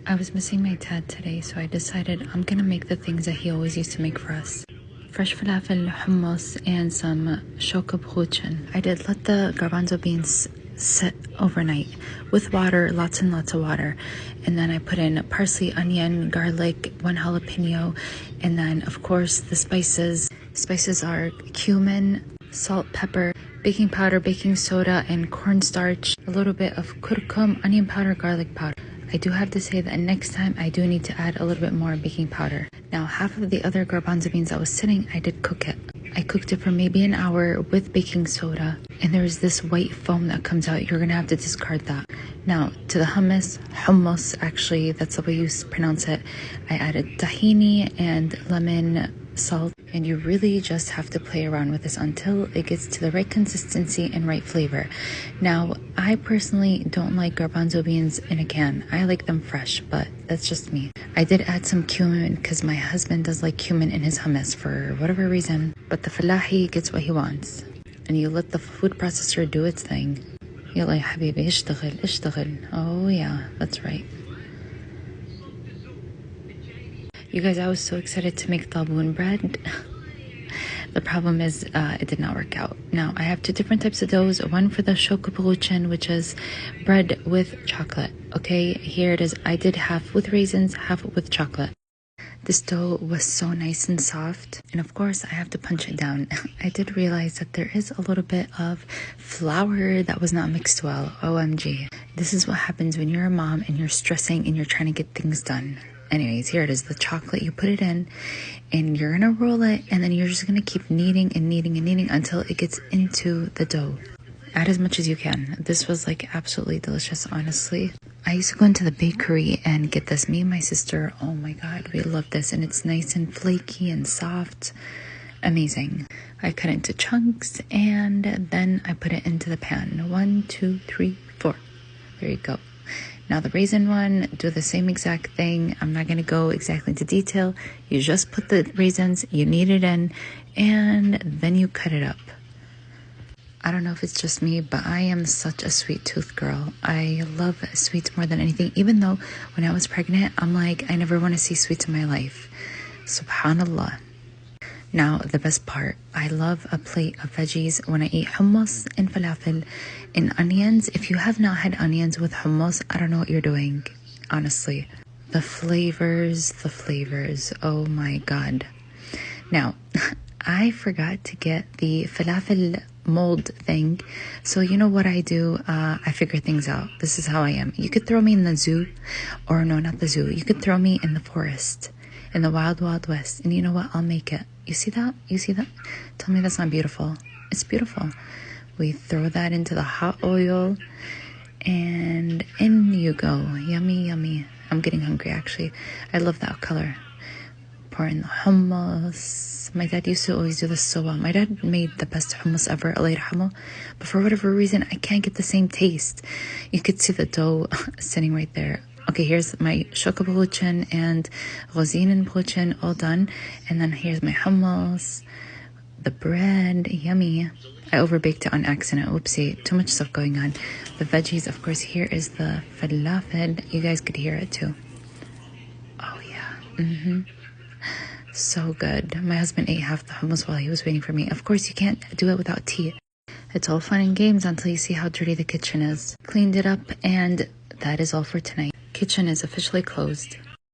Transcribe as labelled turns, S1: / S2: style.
S1: I was missing my dad today, so I decided I'm gonna make the things that he always used to make for us. Fresh falafel, hummus, and some schokobrotchen. I did let the garbanzo beans sit overnight with water, lots and lots of water. And then I put in parsley, onion, garlic, 1 jalapeno, and then of course the spices. Spices are cumin, salt, pepper, baking powder, baking soda, and cornstarch, a little bit of kurkum, onion powder, garlic powder. I do have to say that next time I do need to add a little bit more baking powder. Now, half of the other garbanzo beans that was sitting, I did cook it. I cooked it for maybe an hour with baking soda, and there's this white foam that comes out. You're gonna have to discard that. Now, to the hummus, actually, that's the way you pronounce it, I added tahini and lemon salt, and you really just have to play around with this until it gets to the right consistency and right flavor. Now, I personally don't like garbanzo beans in a can. I like them fresh, but that's just me. I did add some cumin because my husband does like cumin in his hummus for whatever reason, but the falahi gets what he wants, and you let the food processor do its thing. Yalla ya habibi, ishtaghil. Oh yeah, that's right. You guys, I was so excited to make taboon bread. The problem is it did not work out. Now, I have 2 different types of doughs. One for the schokobrotchen, which is bread with chocolate. Okay, here it is. I did half with raisins, half with chocolate. This dough was so nice and soft. And of course, I have to punch it down. I did realize that there is a little bit of flour that was not mixed well. OMG. This is what happens when you're a mom and you're stressing and you're trying to get things done. Anyways, here it is, the chocolate. You put it in and you're gonna roll it, and then you're just gonna keep kneading and kneading and kneading until it gets into the dough. Add as much as you can. This was like absolutely delicious, honestly. I used to go into the bakery and get this. Me and my sister, oh my god, we love this, and it's nice and flaky and soft. Amazing. I cut it into chunks and then I put it into the pan. 1, 2, 3, 4. There you go. Now the raisin one, do the same exact thing. I'm not going to go exactly into detail. You just put the raisins, you knead it in, and then you cut it up. I don't know if it's just me, but I am such a sweet tooth girl. I love sweets more than anything. Even though when I was pregnant, I'm like, I never want to see sweets in my life. Subhanallah. Now, the best part, I love a plate of veggies when I eat hummus and falafel and onions. If you have not had onions with hummus, I don't know what you're doing, honestly. The flavors, oh my god. Now, I forgot to get the falafel mold thing, so you know what I do? I figure things out. This is how I am. You could throw me in the zoo, or no, not the zoo. You could throw me in the forest, in the wild west, and you know what? I'll make it. You see that? Tell me that's not beautiful. It's beautiful. We throw that into the hot oil, and in you go. Yummy, yummy. I'm getting hungry, actually. I love that color. Pour in the hummus. My dad used to always do this so well. My dad made the best hummus ever, Allah yarhamu. But for whatever reason, I can't get the same taste. You could see the dough sitting right there. Okay, here's my schokobrotchen and rosinenbrotchen all done. And then here's my hummus, the bread, yummy. I overbaked it on accident, oopsie, too much stuff going on. The veggies, of course, here is the falafel. You guys could hear it too. Oh yeah, so good. My husband ate half the hummus while he was waiting for me. Of course, you can't do it without tea. It's all fun and games until you see how dirty the kitchen is. Cleaned it up, and that is all for tonight. Kitchen is officially closed.